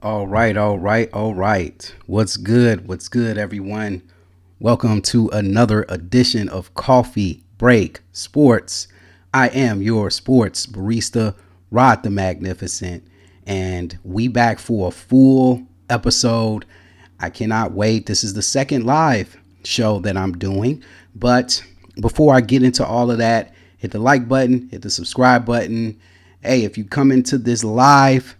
All right. What's good? What's good, everyone? Welcome to another edition of Coffee Break Sports. I am your sports barista, Rod the Magnificent, and we back for a full episode. I cannot wait. This is the second live show that I'm doing, but before I get into all of that, hit the like button, hit the subscribe button. Hey, if you come into this live,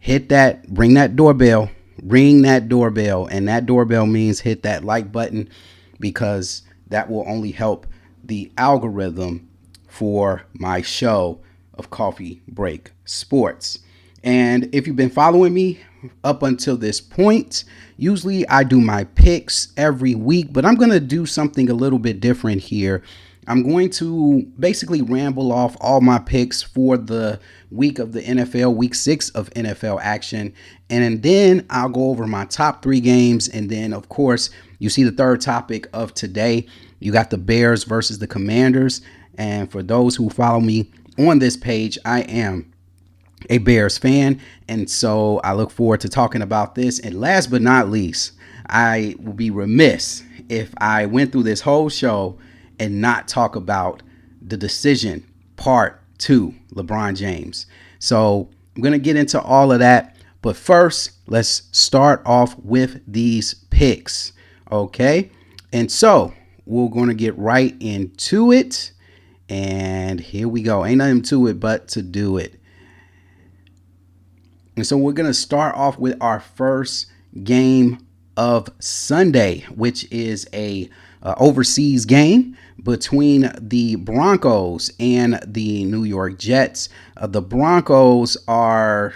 hit that, ring that doorbell, and that doorbell means hit that like button because that will only help the algorithm for my show of Coffee Break Sports. And if you've been following me up until this point, usually I do my picks every week, but I'm going to do something a little bit different here. I'm going to basically ramble off all my picks for the week of the NFL, week 6 of NFL action. And then I'll go over my top 3 games. And then, of course, you see the third topic of today. You got the Bears versus the Commanders. And for those who follow me on this page, I am a Bears fan. And so I look forward to talking about this. And last but not least, I will be remiss if I went through this whole show and not talk about the decision part 2, LeBron James. So I'm going to get into all of that. But first, let's start off with these picks. Okay. And so we're going to get right into it. And here we go. Ain't nothing to it but to do it. And so we're going to start off with our first game of Sunday, which is a overseas game between the Broncos and the New York Jets. The Broncos are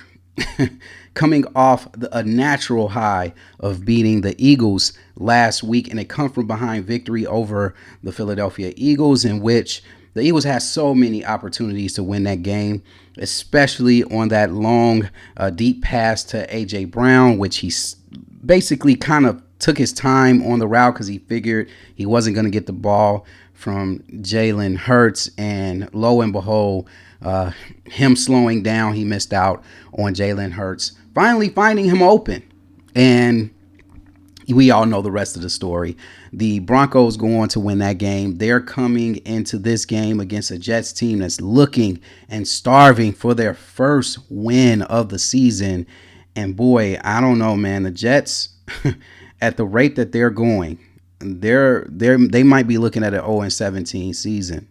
coming off a natural high of beating the Eagles last week, and a come from behind victory over the Philadelphia Eagles, in which the Eagles had so many opportunities to win that game, especially on that long, deep pass to A.J. Brown, which he basically kind of took his time on the route because he figured he wasn't going to get the ball from Jalen Hurts. And lo and behold, him slowing down, he missed out on Jalen Hurts finally finding him open. And we all know the rest of the story. The Broncos go on to win that game. They're coming into this game against a Jets team that's looking and starving for their first win of the season. And boy, I don't know, man. The Jets, at the rate that they're going, they might be looking at an 0-17 season.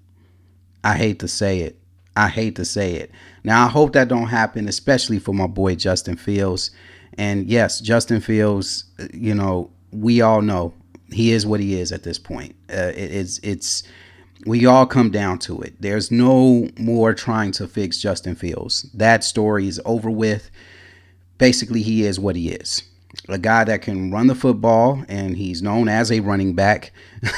I hate to say it. Now, I hope that don't happen, especially for my boy Justin Fields. And yes, Justin Fields, we all know he is what he is at this point. We all come down to it. There's no more trying to fix Justin Fields. That story is over with. Basically, he is what he is. A guy that can run the football, and he's known as a running back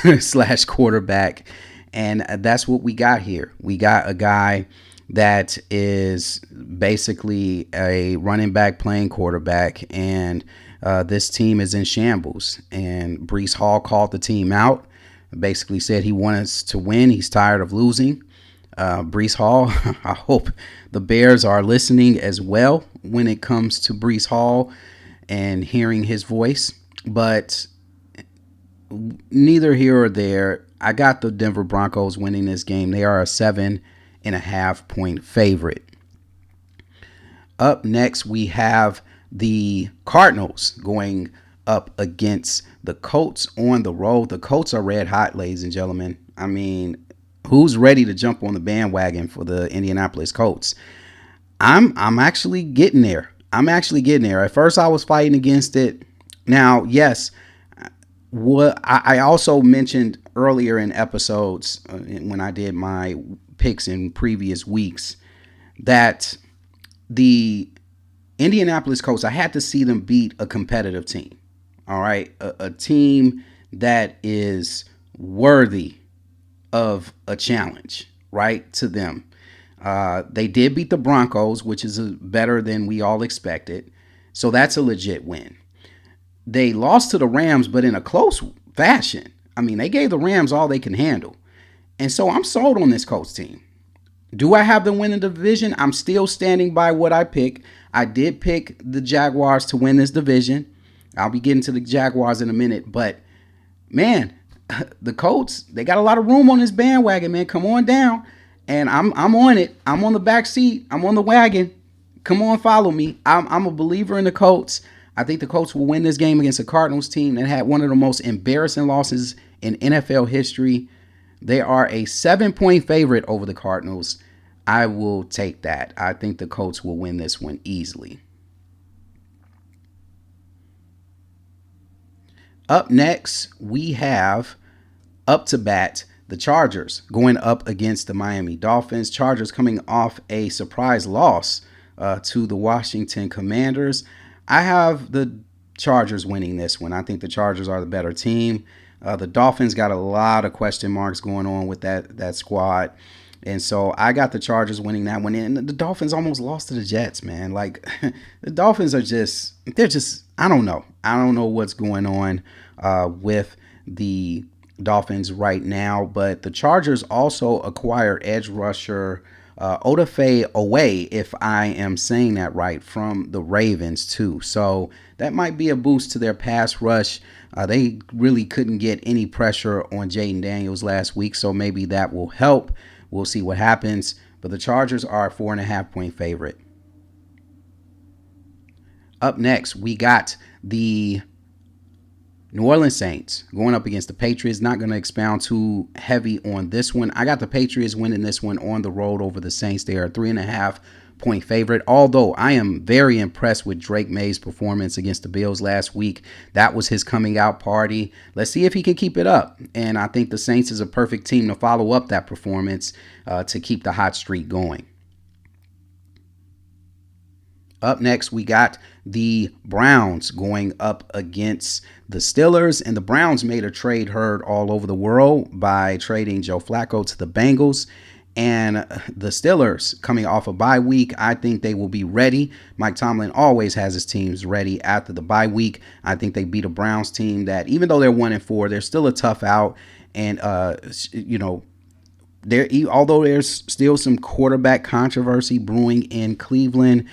/ quarterback. And that's what we got here. We got a guy that is basically a running back playing quarterback, and this team is in shambles. And Breece Hall called the team out, basically said he wants to win. He's tired of losing. Breece Hall, I hope the Bears are listening as well when it comes to Breece Hall and hearing his voice. But neither here or there. I got the Denver Broncos winning this game. They are a 7.5 point favorite. Up next, we have the Cardinals going up against the Colts on the road. The Colts are red hot, ladies and gentlemen. I mean, who's ready to jump on the bandwagon for the Indianapolis Colts? I'm actually getting there. At first, I was fighting against it. Now, yes, what I also mentioned earlier in episodes when I did my picks in previous weeks that the Indianapolis Colts, I had to see them beat a competitive team. All right. A team that is worthy of a challenge, right, to them. They did beat the Broncos, which is better than we all expected. So that's a legit win. They lost to the Rams, but in a close fashion. I mean, they gave the Rams all they can handle. And so I'm sold on this Colts team. Do I have them win the division? I'm still standing by what I picked. I did pick the Jaguars to win this division. I'll be getting to the Jaguars in a minute, but man, the Colts, they got a lot of room on this bandwagon, man. Come on down. And I'm on it. I'm on the back seat. I'm on the wagon. Come on, follow me. I'm a believer in the Colts. I think the Colts will win this game against the Cardinals team that had one of the most embarrassing losses in NFL history. They are a 7-point favorite over the Cardinals. I will take that. I think the Colts will win this one easily. Up next, we have up to bat the Chargers going up against the Miami Dolphins. Chargers coming off a surprise loss to the Washington Commanders. I have the Chargers winning this one. I think the Chargers are the better team. The Dolphins got a lot of question marks going on with that squad. And so I got the Chargers winning that one. And the Dolphins almost lost to the Jets, man. Like, the Dolphins are they're just, I don't know. I don't know what's going on with the Dolphins right now. But the Chargers also acquired edge rusher Odafe Oweh, if I am saying that right, from the Ravens too. So that might be a boost to their pass rush. They really couldn't get any pressure on Jaden Daniels last week, so maybe that will help. We'll see what happens. But the Chargers are a 4.5-point favorite. Up next, we got the New Orleans Saints going up against the Patriots. Not going to expound too heavy on this one. I got the Patriots winning this one on the road over the Saints. They are a 3.5-point favorite. Although I am very impressed with Drake May's performance against the Bills last week. That was his coming out party. Let's see if he can keep it up. And I think the Saints is a perfect team to follow up that performance to keep the hot streak going. Up next, we got the Browns going up against the Steelers. And the Browns made a trade heard all over the world by trading Joe Flacco to the Bengals. And the Steelers coming off a bye week, I think they will be ready. Mike Tomlin always has his teams ready after the bye week. I think they beat a Browns team that, even though they're 1-4, they're still a tough out. And, although there's still some quarterback controversy brewing in Cleveland,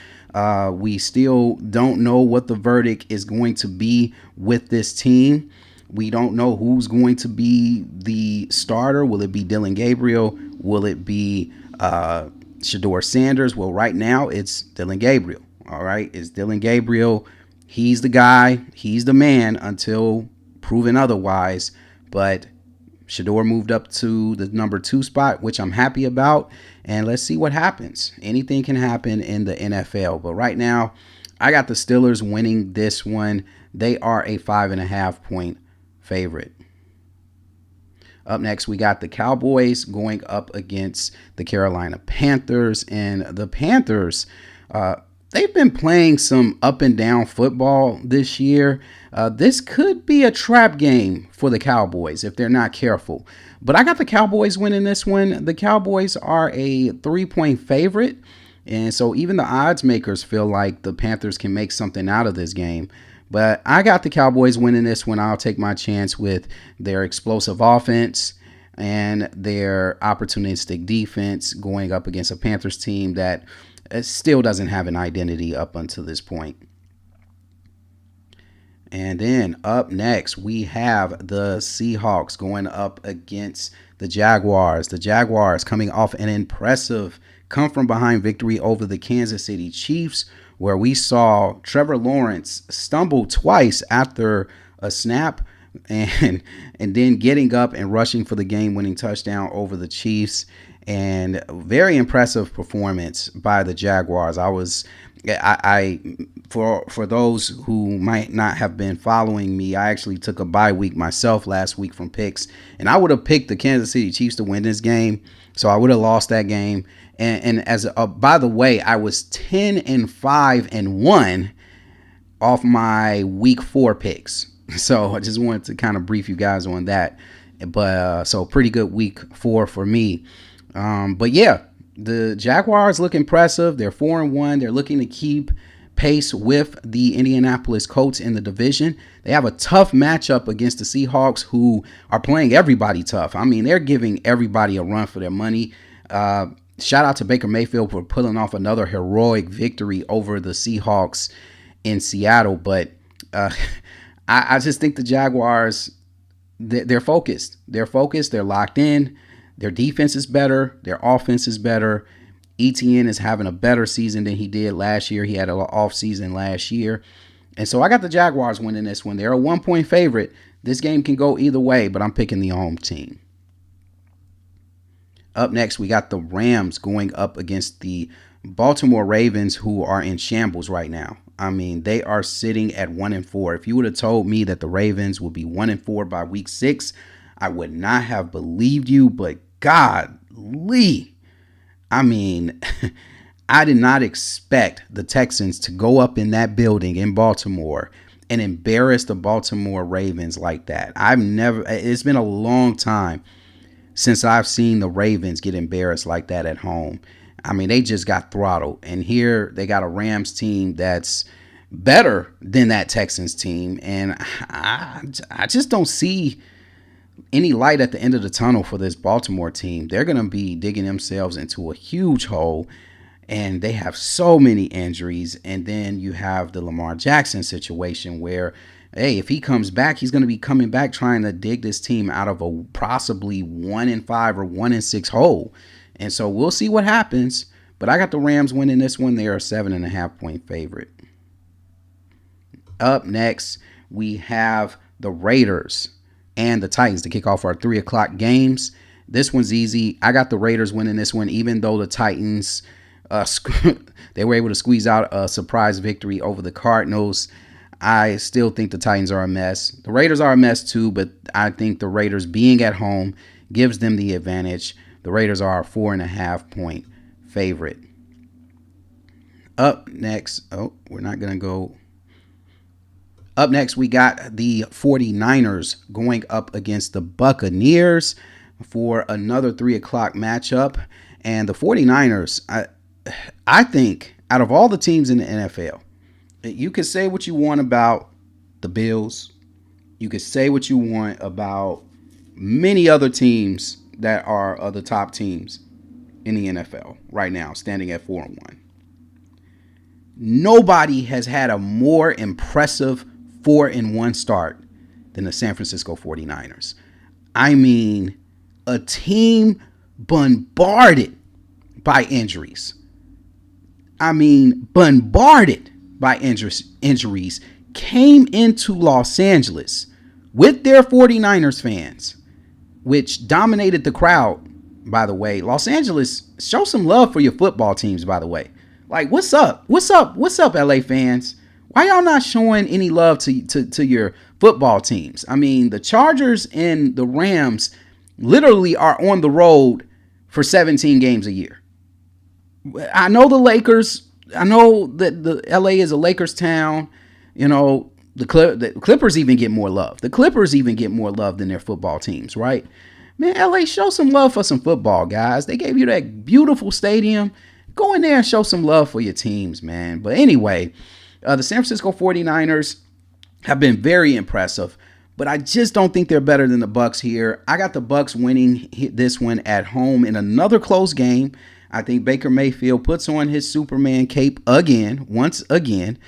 we still don't know what the verdict is going to be with this team. We don't know who's going to be the starter. Will it be Dillon Gabriel? Will it be Shedeur Sanders? Well, right now it's Dillon Gabriel. All right, it's Dillon Gabriel. He's the guy. He's the man until proven otherwise. But Shedeur moved up to the number 2 spot, which I'm happy about. And let's see what happens. Anything can happen in the NFL. But right now, I got the Steelers winning this one. They are a 5.5-point favorite. Up next, we got the Cowboys going up against the Carolina Panthers. And the Panthers, they've been playing some up and down football this year. This could be a trap game for the Cowboys if they're not careful. But I got the Cowboys winning this one. The Cowboys are a 3-point favorite. And so even the odds makers feel like the Panthers can make something out of this game. But I got the Cowboys winning this one. I'll take my chance with their explosive offense and their opportunistic defense going up against a Panthers team that still doesn't have an identity up until this point. And then up next, we have the Seahawks going up against the Jaguars. The Jaguars coming off an impressive come-from-behind victory over the Kansas City Chiefs, where we saw Trevor Lawrence stumble twice after a snap and then getting up and rushing for the game-winning touchdown over the Chiefs. And very impressive performance by the Jaguars. For those who might not have been following me, I actually took a bye week myself last week from picks, and I would have picked the Kansas City Chiefs to win this game. So I would have lost that game. And as by the way, I was 10-5-1 off my week 4 picks. So I just wanted to kind of brief you guys on that. But so pretty good week 4 for me. But yeah, the Jaguars look impressive. They're 4-1. They're looking to keep pace with the Indianapolis Colts in the division. They have a tough matchup against the Seahawks, who are playing everybody tough. I mean, they're giving everybody a run for their money. shout out to Baker Mayfield for pulling off another heroic victory over the Seahawks in Seattle. But uh, I just think the Jaguars, they're focused. They're focused. They're locked in. Their defense is better. Their offense is better. ETN is having a better season than he did last year. He had an off season last year. And so I got the Jaguars winning this one. They're a 1-point favorite. This game can go either way, but I'm picking the home team. Up next, we got the Rams going up against the Baltimore Ravens, who are in shambles right now. I mean, they are sitting at 1-4. If you would have told me that the Ravens would be 1-4 by week 6, I would not have believed you. But golly, I mean, I did not expect the Texans to go up in that building in Baltimore and embarrass the Baltimore Ravens like that. It's been a long time since I've seen the Ravens get embarrassed like that at home. I mean, they just got throttled. And here they got a Rams team that's better than that Texans team. And I just don't see any light at the end of the tunnel for this Baltimore team. They're going to be digging themselves into a huge hole. And they have so many injuries. And then you have the Lamar Jackson situation where, hey, if he comes back, he's going to be coming back trying to dig this team out of a possibly 1-5 or 1-6 hole. And so we'll see what happens. But I got the Rams winning this one. They are a 7.5-point favorite. Up next, we have the Raiders and the Titans to kick off our 3 o'clock games. This one's easy. I got the Raiders winning this one, even though the Titans, they were able to squeeze out a surprise victory over the Cardinals. I still think the Titans are a mess. The Raiders are a mess too, but I think the Raiders being at home gives them the advantage. The Raiders are a 4.5-point favorite. Up next, we're not going to go. Up next, we got the 49ers going up against the Buccaneers for another 3 o'clock matchup. And the 49ers, I think out of all the teams in the NFL, you could say what you want about the Bills. You could say what you want about many other teams that are the top teams in the NFL right now, standing at 4-1. Nobody has had a more impressive 4-1 start than the San Francisco 49ers. I mean, a team bombarded by injuries. Injuries came into Los Angeles with their 49ers fans, which dominated the crowd, by the way. Los Angeles, show some love for your football teams, by the way. Like, what's up? What's up, LA fans? Why y'all not showing any love to your football teams? I mean, the Chargers and the Rams literally are on the road for 17 games a year. I know the Lakers. I know that the LA is a Lakers town. You know, the Clippers even get more love. The Clippers even get more love than their football teams, right? Man, LA, show some love for some football, guys. They gave you that beautiful stadium. Go in there and show some love for your teams, man. But anyway, the San Francisco 49ers have been very impressive, but I just don't think they're better than the Bucs here. I got the Bucs winning this one at home in another close game. I think Baker Mayfield puts on his Superman cape once again,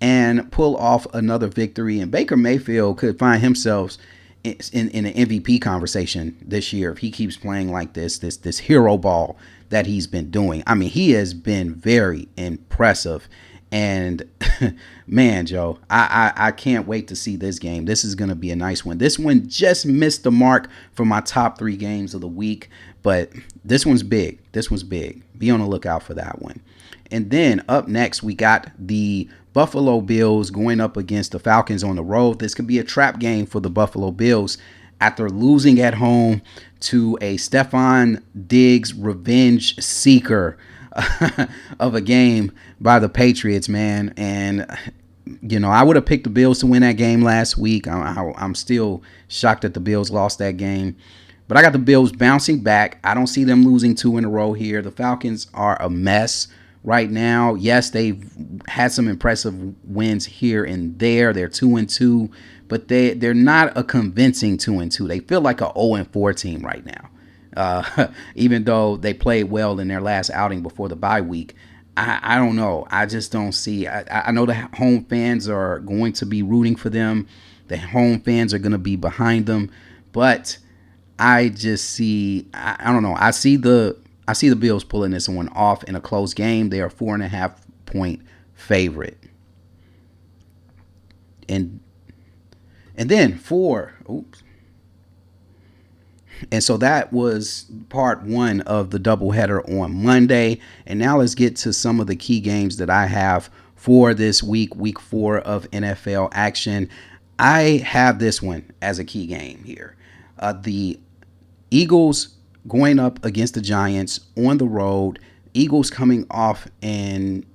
and pull off another victory. And Baker Mayfield could find himself in an MVP conversation this year if he keeps playing like this hero ball that he's been doing. I mean, he has been very impressive. And man, Joe, I can't wait to see this game. This is going to be a nice one. This one just missed the mark for my top 3 games of the week, but this one's big. Be on the lookout for that one. And then up next, we got the Buffalo Bills going up against the Falcons on the road. This could be a trap game for the Buffalo Bills after losing at home to a Stephon Diggs revenge seeker of a game by the Patriots, man. And, you know, I would have picked the Bills to win that game last week. I'm still shocked that the Bills lost that game. But I got the Bills bouncing back. I don't see them losing 2 in a row here. The Falcons are a mess right now. Yes, they've had some impressive wins here and there. They're 2-2, but they're not a convincing 2-2. They feel like a 0-4 team right now. Even though they played well in their last outing before the bye week. I don't know. I just don't see. I know the home fans are going to be rooting for them. The home fans are going to be behind them. But I just see. I don't know. I see the Bills pulling this one off in a close game. They are 4.5-point favorite. And then oops. And so that was part one of the doubleheader on Monday. And now let's get to some of the key games that I have for this week 4 of NFL action. I have this one as a key game here. The Eagles going up against the Giants on the road. Eagles coming off an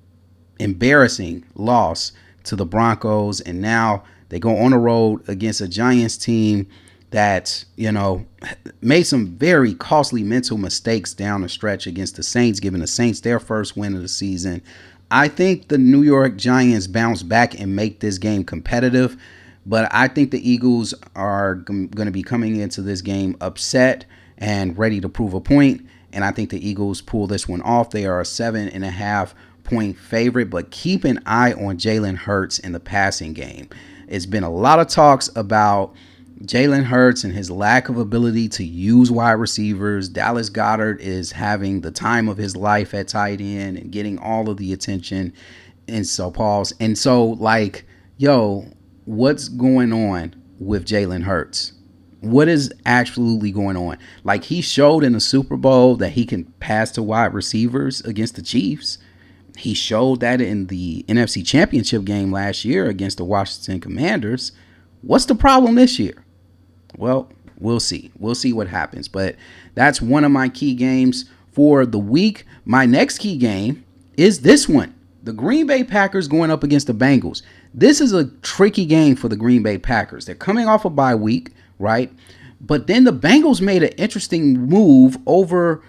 embarrassing loss to the Broncos. And now they go on the road against a Giants team that, made some very costly mental mistakes down the stretch against the Saints, giving the Saints their first win of the season. I think the New York Giants bounce back and make this game competitive, but I think the Eagles are going to be coming into this game upset and ready to prove a point, and I think the Eagles pull this one off. They are a 7.5-point favorite, but keep an eye on Jalen Hurts in the passing game. It's been a lot of talks about Jalen Hurts and his lack of ability to use wide receivers. Dallas Goedert is having the time of his life at tight end and getting all of the attention. And so, what's going on with Jalen Hurts? What is absolutely going on? Like, he showed in the Super Bowl that he can pass to wide receivers against the Chiefs. He showed that in the NFC Championship game last year against the Washington Commanders. What's the problem this year? Well, we'll see. We'll see what happens. But that's one of my key games for the week. My next key game is this one. The Green Bay Packers going up against the Bengals. This is a tricky game for the Green Bay Packers. They're coming off a bye week, right? But then the Bengals made an interesting move over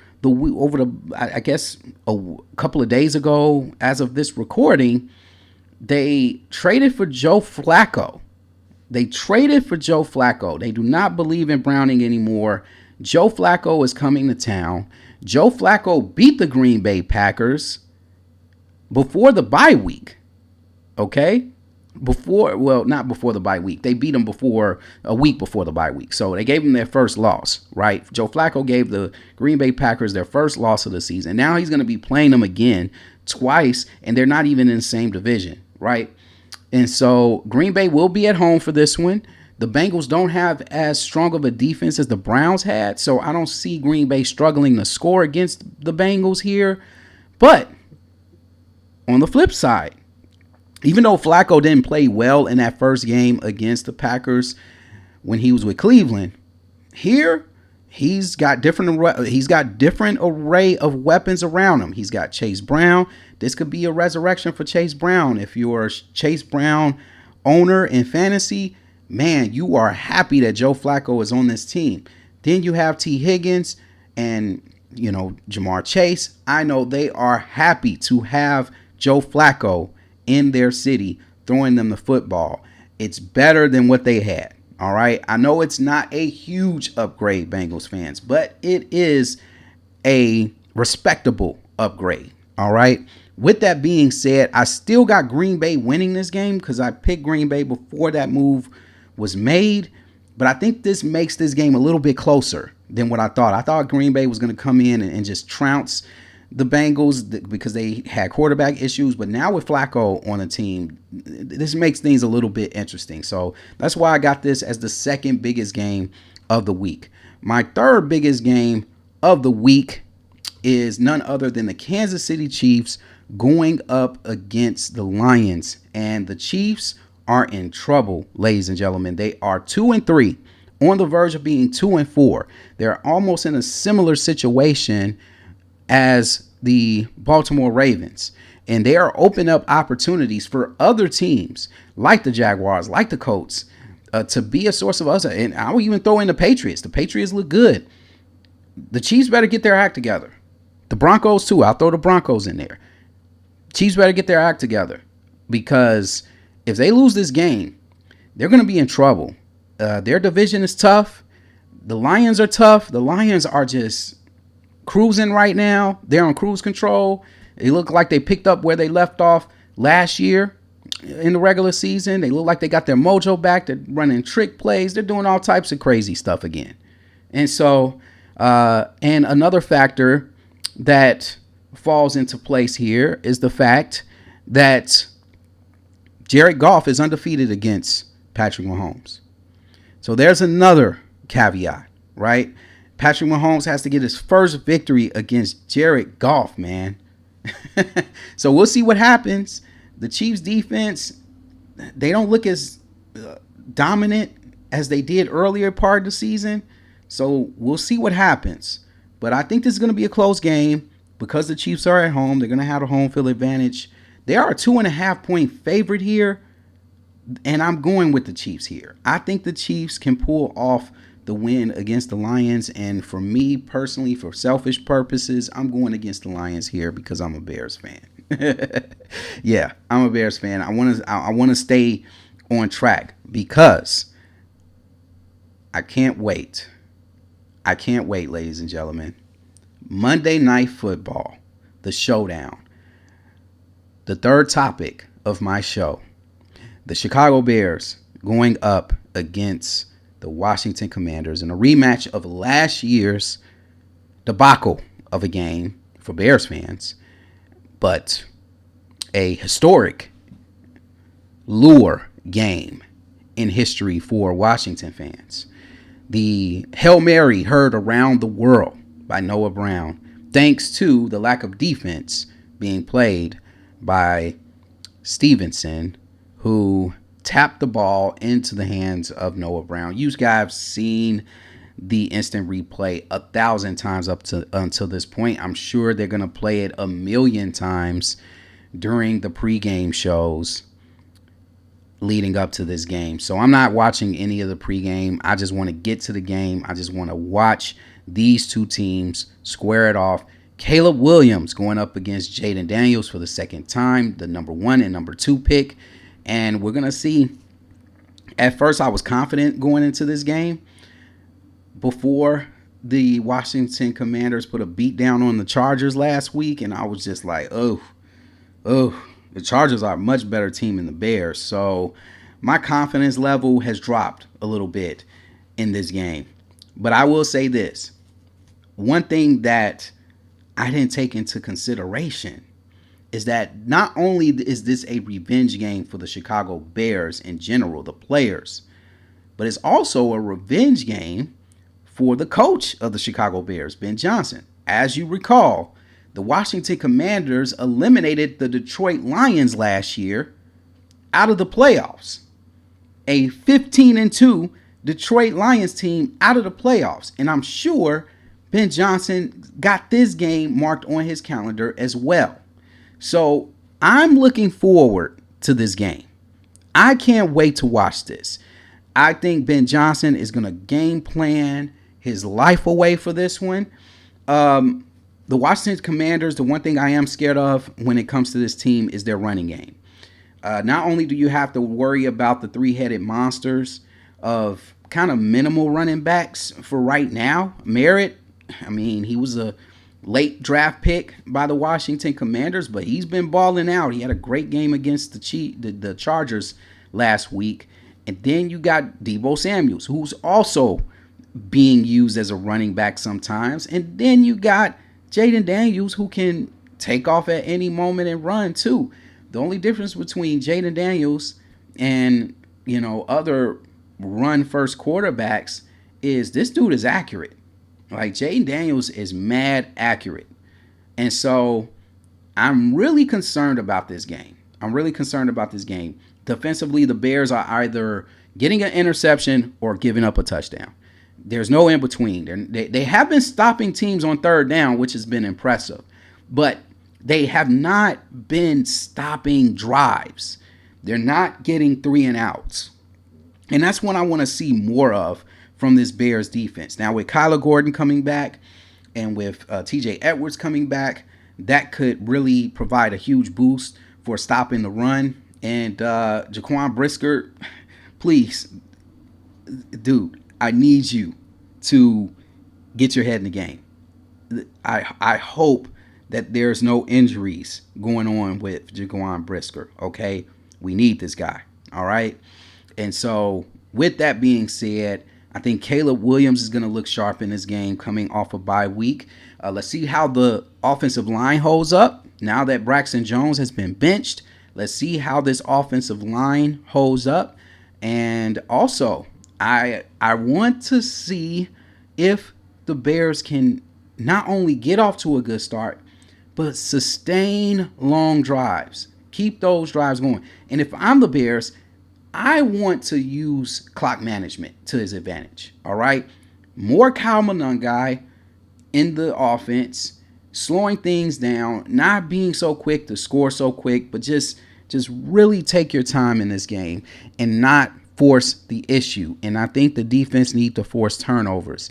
I guess a couple of days ago as of this recording. They traded for Joe Flacco. They do not believe in Browning anymore. Joe Flacco is coming to town. Joe Flacco beat the Green Bay Packers before the bye week. Okay? Not before the bye week. They beat them a week before the bye week. So they gave them their first loss, right? Joe Flacco gave the Green Bay Packers their first loss of the season. Now he's going to be playing them again twice, and they're not even in the same division, right? And so Green Bay will be at home for this one. The Bengals don't have as strong of a defense as the Browns had, so I don't see Green Bay struggling to score against the Bengals here. But on the flip side, even though Flacco didn't play well in that first game against the Packers when he was with Cleveland, here he's got different array of weapons around him. He's got Chase Brown. This could be a resurrection for Chase Brown. If you're a Chase Brown owner in fantasy, man, you are happy that Joe Flacco is on this team. Then you have T. Higgins and, Jamar Chase. I know they are happy to have Joe Flacco in their city throwing them the football. It's better than what they had. All right. I know it's not a huge upgrade, Bengals fans, but it is a respectable upgrade. All right. With that being said, I still got Green Bay winning this game because I picked Green Bay before that move was made. But I think this makes this game a little bit closer than what I thought. I thought Green Bay was going to come in and just trounce the Bengals because they had quarterback issues. But now with Flacco on the team, this makes things a little bit interesting. So that's why I got this as the second biggest game of the week. My third biggest game of the week is none other than the Kansas City Chiefs going up against the Lions. And the Chiefs are in trouble, ladies and gentlemen. They are 2-3, on the verge of being 2-4. They're almost in a similar situation as the Baltimore Ravens. And they are opening up opportunities for other teams like the Jaguars, like the Colts, to be a source of upset. And I will even throw in the Patriots. The Patriots look good. The Chiefs better get their act together. The Broncos too. I'll throw the Broncos in there. Chiefs better get their act together, because if they lose this game, they're going to be in trouble. Their division is tough. the Lions are tough. The Lions are just cruising right now. They're on cruise control. They look like they picked up where they left off last year in the regular season. They look like they got their mojo back. They're running trick plays. They're doing all types of crazy stuff again. And so, and another factor that falls into place here is the fact that Jared Goff is undefeated against Patrick Mahomes. So there's another caveat, right? Patrick Mahomes has to get his first victory against Jared Goff, man. So we'll see what happens. The Chiefs defense, they don't look as dominant as they did earlier part of the season. So we'll see what happens. But I think this is going to be a close game because the Chiefs are at home. They're going to have a home field advantage. They are a 2.5 point favorite here. And I'm going with the Chiefs here. I think the Chiefs can pull off the win against the Lions. And for me personally, for selfish purposes, I'm going against the Lions here because I'm a Bears fan. Yeah, I'm a Bears fan. I want to stay on track because I can't wait. I can't wait, ladies and gentlemen. Monday Night Football, the showdown. The third topic of my show. The Chicago Bears going up against the Washington Commanders in a rematch of last year's debacle of a game for Bears fans, but a historic lure game in history for Washington fans. The Hail Mary heard around the world by Noah Brown, thanks to the lack of defense being played by Stevenson, who tapped the ball into the hands of Noah Brown. You guys have seen the instant replay 1,000 times until this point. I'm sure they're going to play it 1,000,000 times during the pregame shows leading up to this game. So I'm not watching any of the pregame. I just want to get to the game. I just want to watch these two teams square it off. Caleb Williams going up against Jaden Daniels for the second time, the number 1 and number 2 pick. And we're going to see. At first, I was confident going into this game before the Washington Commanders put a beat down on the Chargers last week. And I was just like, oh, the Chargers are a much better team than the Bears. So my confidence level has dropped a little bit in this game. But I will say this. One thing that I didn't take into consideration is that not only is this a revenge game for the Chicago Bears in general, the players, but it's also a revenge game for the coach of the Chicago Bears, Ben Johnson. As you recall, the Washington Commanders eliminated the Detroit Lions last year out of the playoffs. A 15-2 Detroit Lions team out of the playoffs. And I'm sure Ben Johnson got this game marked on his calendar as well. So I'm looking forward to this game. I can't wait to watch this. I think Ben Johnson is going to game plan his life away for this one. The Washington Commanders, the one thing I am scared of when it comes to this team is their running game. Not only do you have to worry about the three-headed monsters of kind of minimal running backs for right now. Merritt, I mean, he was a late draft pick by the Washington Commanders, but he's been balling out. He had a great game against the Chargers last week. And then you got Deebo Samuels, who's also being used as a running back sometimes. And then you got Jaden Daniels, who can take off at any moment and run too. The only difference between Jaden Daniels and, other run first quarterbacks is this dude is accurate. Like, Jaden Daniels is mad accurate. And so I'm really concerned about this game. Defensively, the Bears are either getting an interception or giving up a touchdown. There's no in between. They have been stopping teams on third down, which has been impressive. But they have not been stopping drives. They're not getting 3 and outs. And that's what I want to see more of from this Bears defense. Now, with Kyler Gordon coming back and with TJ Edwards coming back, that could really provide a huge boost for stopping the run. And Jaquan Brisker, please, dude, I need you to get your head in the game. I hope that there's no injuries going on with Jaquan Brisker. Okay, we need this guy. All right, and so with that being said, I think Caleb Williams is going to look sharp in this game coming off a bye week. Let's see how the offensive line holds up now that Braxton Jones has been benched. Let's see how this offensive line holds up. And also, I want to see if the Bears can not only get off to a good start, but sustain long drives. Keep those drives going. And if I'm the Bears, I want to use clock management to his advantage. All right. More Kyle Monangai in the offense, slowing things down, not being so quick to score so quick, but just really take your time in this game and not force the issue. And I think the defense need to force turnovers.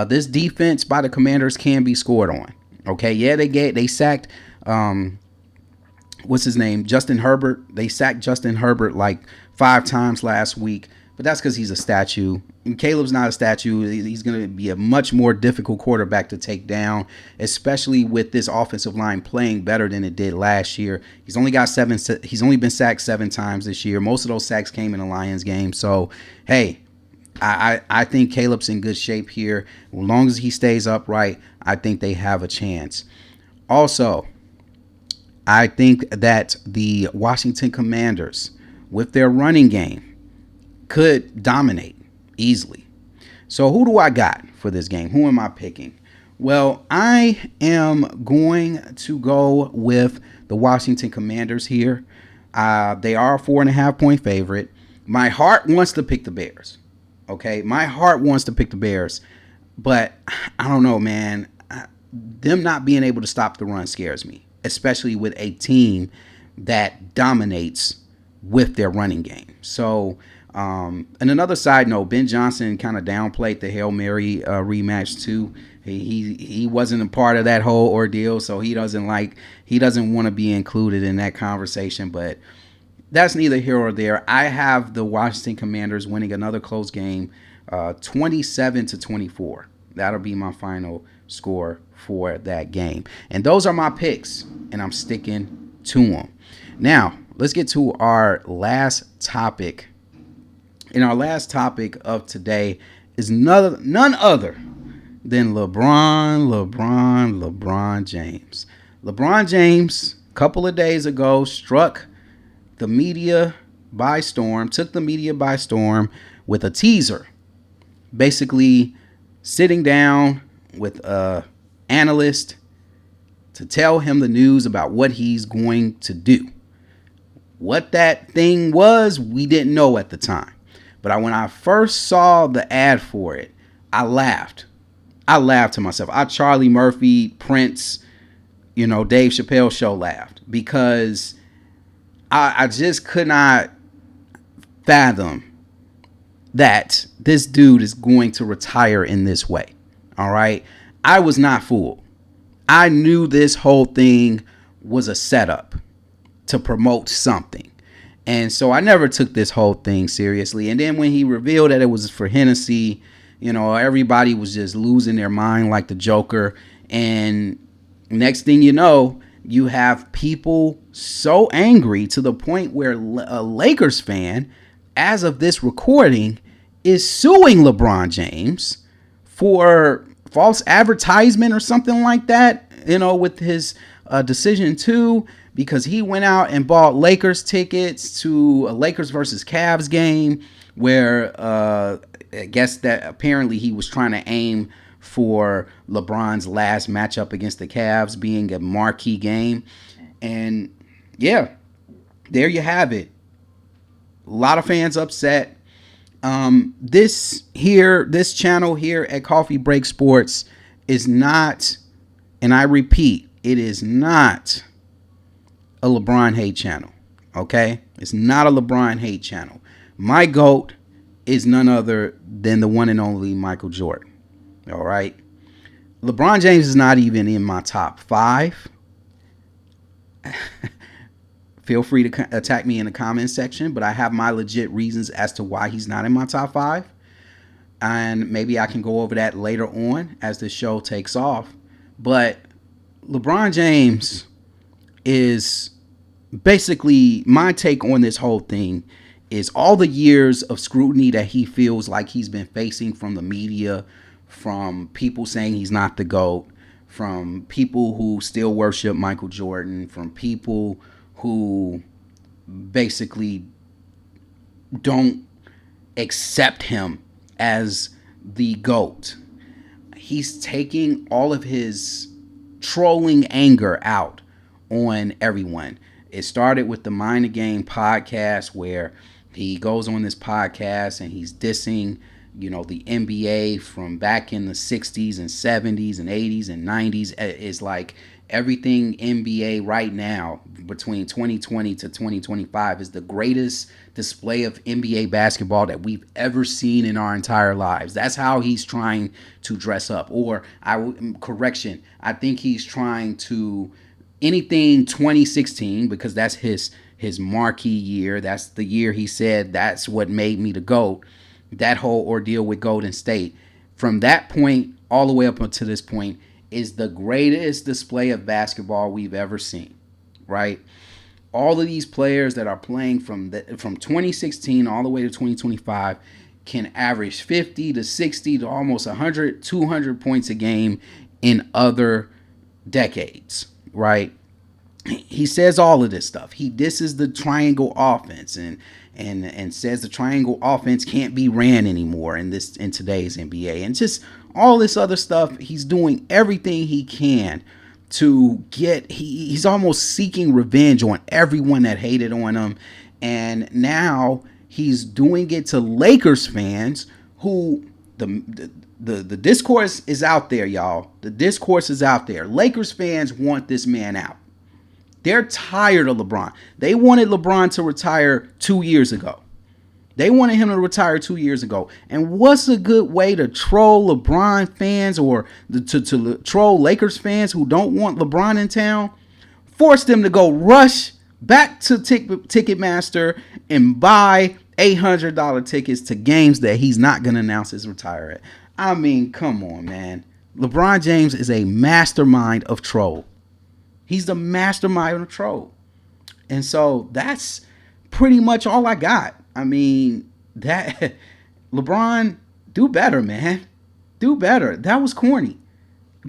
This defense by the Commanders can be scored on. Okay. Yeah, they sacked what's his name? Justin Herbert. They sacked Justin Herbert like 5 times last week, but that's because he's a statue. And Caleb's not a statue. He's going to be a much more difficult quarterback to take down, especially with this offensive line playing better than it did last year. He's only been sacked 7 times this year. Most of those sacks came in the Lions game. So, hey, I think Caleb's in good shape here. As long as he stays upright, I think they have a chance. Also, I think that the Washington Commanders, with their running game, could dominate easily. So who do I got for this game? Who am I picking? Well, I am going to go with the Washington Commanders here. They are a 4.5-point favorite. My heart wants to pick the Bears. Okay, my heart wants to pick the Bears, but I don't know, man. Them not being able to stop the run scares me, especially with a team that dominates with their running game. So, and another side note, Ben Johnson kind of downplayed the Hail Mary rematch too. He wasn't a part of that whole ordeal, so he doesn't want to be included in that conversation. But that's neither here or there. I have the Washington Commanders winning another close game, 27-24. That'll be my final score for that game. And those are my picks, and I'm sticking to them. Now, let's get to our last topic. And our last topic of today is none other than LeBron James. LeBron James, a couple of days ago, took the media by storm with a teaser, basically sitting down with an analyst to tell him the news about what he's going to do. What that thing was, we didn't know at the time. But when I first saw the ad for it, I laughed. I laughed to myself. Charlie Murphy, Prince, Dave Chappelle show laughed, because I just could not fathom that this dude is going to retire in this way. All right. I was not fooled. I knew this whole thing was a setup to promote something. And so I never took this whole thing seriously. And then when he revealed that it was for Hennessy, everybody was just losing their mind like the Joker. And next thing you know, you have people so angry to the point where a Lakers fan, as of this recording, is suing LeBron James for false advertisement or something like that, with his decision too, because he went out and bought Lakers tickets to a Lakers versus Cavs game where I guess that apparently he was trying to aim for LeBron's last matchup against the Cavs being a marquee game. And yeah, there you have it. A lot of fans upset. This channel here at Coffee Break Sports is not, and I repeat, it is not a LeBron hate channel. Okay? It's not a LeBron hate channel. My GOAT is none other than the one and only Michael Jordan. All right? LeBron James is not even in my top 5. Feel free to attack me in the comment section, but I have my legit reasons as to why he's not in my top 5. And maybe I can go over that later on as the show takes off. But LeBron James is basically my take on this whole thing is all the years of scrutiny that he feels like he's been facing from the media, from people saying he's not the GOAT, from people who still worship Michael Jordan, from people who basically don't accept him as the GOAT. He's taking all of his trolling anger out on everyone. It started with the Mind the Game podcast, where he goes on this podcast and he's dissing, the NBA from back in the 60s and 70s and 80s and 90s. Is like everything NBA right now between 2020 to 2025 is the greatest display of NBA basketball that we've ever seen in our entire lives. That's how he's trying to dress up. Or I think he's trying to anything 2016, because that's his marquee year. That's the year he said that's what made me the GOAT. That whole ordeal with Golden State, from that point all the way up until this point, is the greatest display of basketball we've ever seen, right? All of these players that are playing from 2016 all the way to 2025 can average 50 to 60 to almost 100, 200 points a game in other decades, right? He says all of this stuff. He disses the triangle offense and says the triangle offense can't be ran anymore in today's NBA, and just all this other stuff. He's doing everything he can to get. He's almost seeking revenge on everyone that hated on him, and now he's doing it to Lakers fans who the discourse is out there, y'all. The discourse is out there. Lakers fans want this man out. They're tired of LeBron. They wanted LeBron to retire 2 years ago. They wanted him to retire 2 years ago. And what's a good way to troll LeBron fans or to troll Lakers fans who don't want LeBron in town? Force them to go rush back to Ticketmaster and buy $800 tickets to games that he's not going to announce his retire at. I mean, come on, man. LeBron James is a mastermind of troll. He's the mastermind of troll. And so that's pretty much all I got. I mean, that LeBron, do better, man. Do better. That was corny.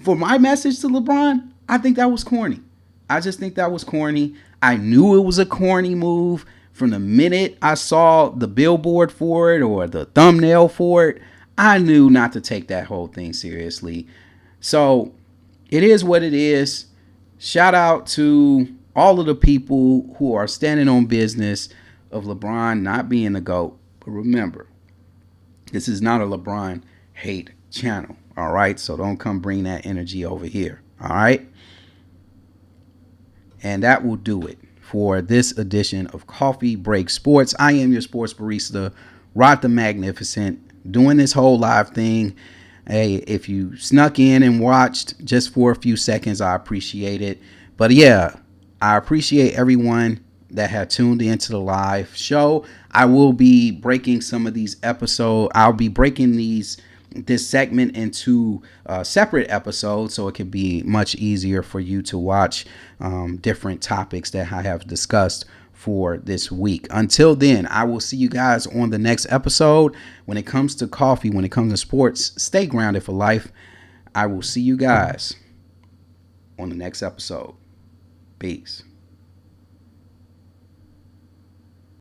For my message to LeBron, I think that was corny. I just think that was corny. I knew it was a corny move from the minute I saw the billboard for it or the thumbnail for it. I knew not to take that whole thing seriously. So it is what it is. Shout out to all of the people who are standing on business of LeBron not being the GOAT. But remember, this is not a LeBron hate channel. All right. So don't come bring that energy over here. All right. And that will do it for this edition of Coffee Break Sports. I am your sports barista, Rod the Magnificent, doing this whole live thing. Hey, if you snuck in and watched just for a few seconds, I appreciate it. But yeah, I appreciate everyone that have tuned into the live show. I will be breaking some of these episodes. I'll be breaking this segment into separate episodes so it can be much easier for you to watch different topics that I have discussed for this week. Until then, I will see you guys on the next episode. When it comes to coffee, when it comes to sports, stay grounded for life. I will see you guys on the next episode. Peace.